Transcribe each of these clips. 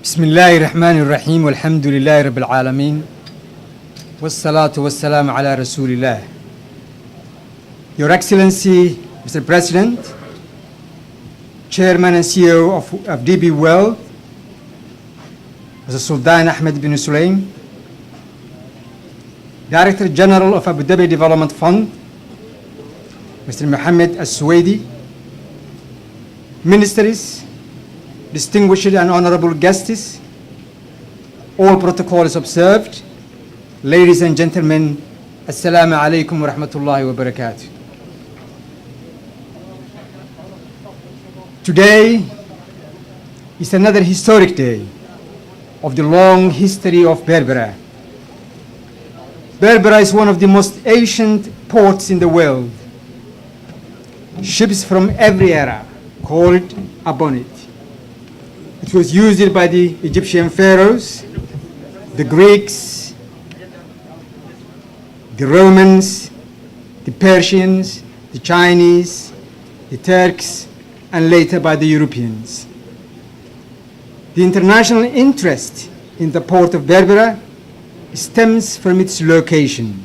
بسم الله الرحمن الرحيم والحمد لله رب العالمين والصلاة والسلام على رسول الله. Your Excellency, Mr. President, Chairman and CEO of DB World, Mr. Sultan Ahmed bin Sulaim, Director General of Abu Dhabi Development Fund, Mr. Mohammed Al-Suwaidi, Ministers, distinguished and honorable guests, all protocols observed, ladies and gentlemen, Assalamu alaikum wa rahmatullahi wa barakatuh. Today is another historic day of the long history of Berbera. Berbera is one of the most ancient ports in the world. Ships from every era called upon it. It was used by the Egyptian pharaohs, the Greeks, the Romans, the Persians, the Chinese, the Turks, and later by the Europeans. The international interest in the port of Berbera stems from its location.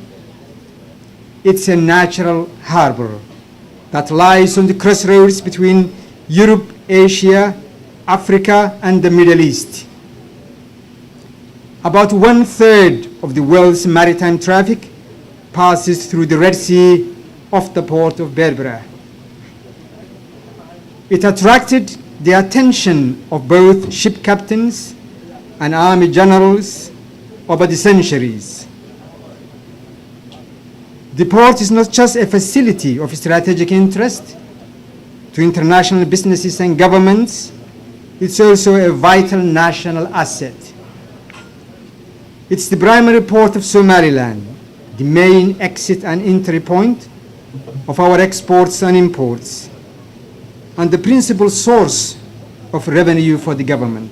It's a natural harbor that lies on the crossroads between Europe, Asia, Africa, and the Middle East. About 1/3 of the world's maritime traffic passes through the Red Sea off the port of Berbera. It attracted the attention of both ship captains and army generals over the centuries. The port is not just a facility of strategic interest to international businesses and governments, it's also a vital national asset. It's the primary port of Somaliland, the main exit and entry point of our exports and imports, and the principal source of revenue for the government.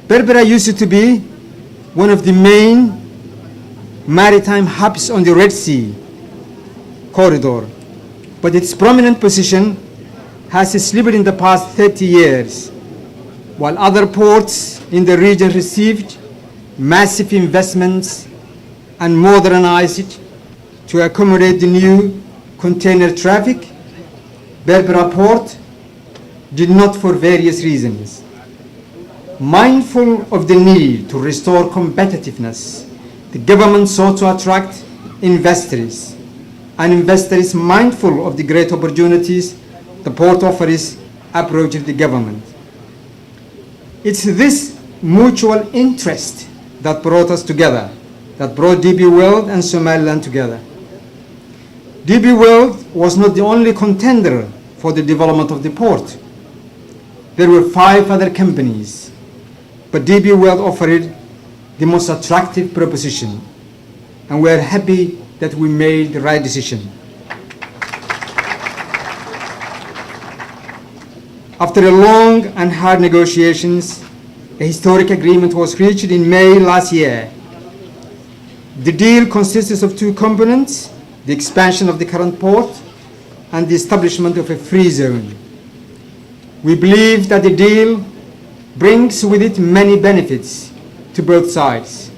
Berbera used to be one of the main maritime hubs on the Red Sea corridor, but its prominent position has slipped in the past 30 years, while other ports in the region received massive investments and modernized it to accommodate the new container traffic. Berbera Port did not for various reasons. Mindful of the need to restore competitiveness, the government sought to attract investors, and investors mindful of the great opportunities the port offers approached the government. It's this mutual interest that brought us together, that brought DB World and Somaliland together. DB World was not the only contender for the development of the port. There were 5 other companies, but DB World offered the most attractive proposition, and we are happy that we made the right decision. After a long and hard negotiations, a historic agreement was reached in May last year. The deal consists of 2 components: the expansion of the current port and the establishment of a free zone. We believe that the deal brings with it many benefits to both sides.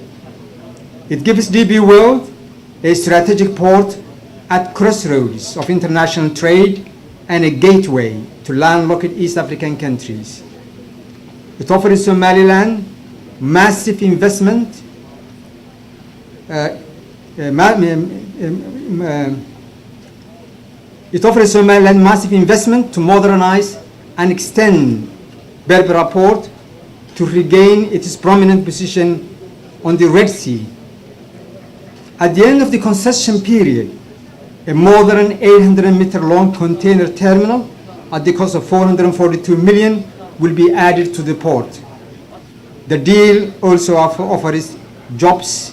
It gives DB World a strategic port at crossroads of international trade and a gateway to landlocked East African countries. It offers Somaliland massive investment to modernize and extend Berbera Port to regain its prominent position on the Red Sea. At the end of the concession period, a modern 800-meter-long container terminal at the cost of 442 million will be added to the port. The deal also offers jobs,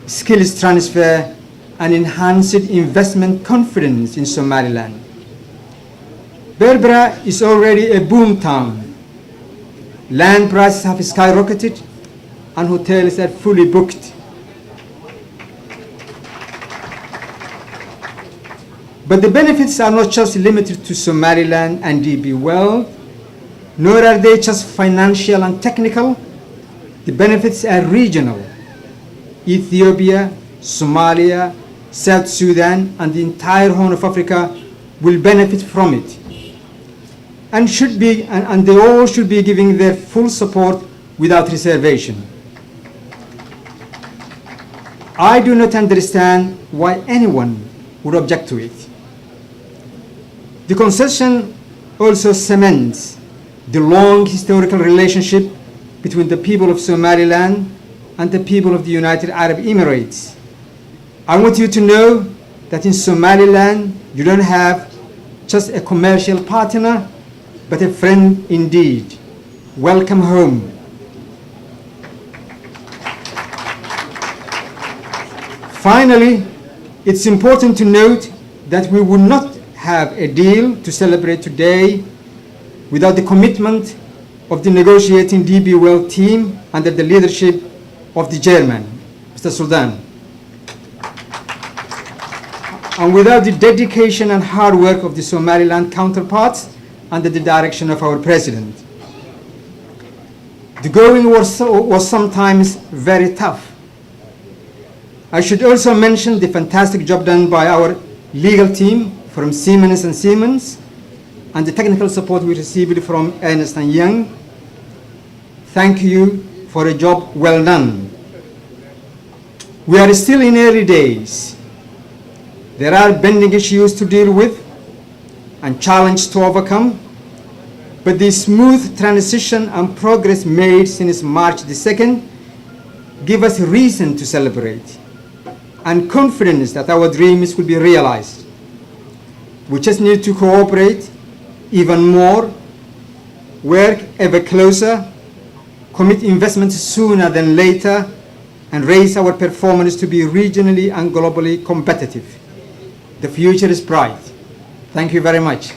skills transfer, and enhanced investment confidence in Somaliland. Berbera is already a boom town. Land prices have skyrocketed and hotels are fully booked. But the benefits are not just limited to Somaliland and DB World. nor are they just financial and technical. The benefits are regional. Ethiopia, Somalia, South Sudan, and the entire Horn of Africa will benefit from it, and they all should be giving their full support without reservation. I do not understand why anyone would object to it. The concession also cements the long historical relationship between the people of Somaliland and the people of the United Arab Emirates. I want you to know that in Somaliland, you don't have just a commercial partner, but a friend indeed. Welcome home. Finally, it's important to note that we would not have a deal to celebrate today without the commitment of the negotiating DB World team under the leadership of the chairman, Mr. Sultan, and without the dedication and hard work of the Somaliland counterparts under the direction of our president. The going was sometimes very tough. I should also mention the fantastic job done by our legal team from Siemens & Siemens and the technical support we received from Ernst & Young. Thank you for a job well done. We are still in early days. There are pending issues to deal with and challenges to overcome, but the smooth transition and progress made since March the 2nd give us reason to celebrate and confidence that our dreams will be realized. We just need to cooperate even more, work ever closer, commit investments sooner than later, and raise our performance to be regionally and globally competitive. The future is bright. Thank you very much.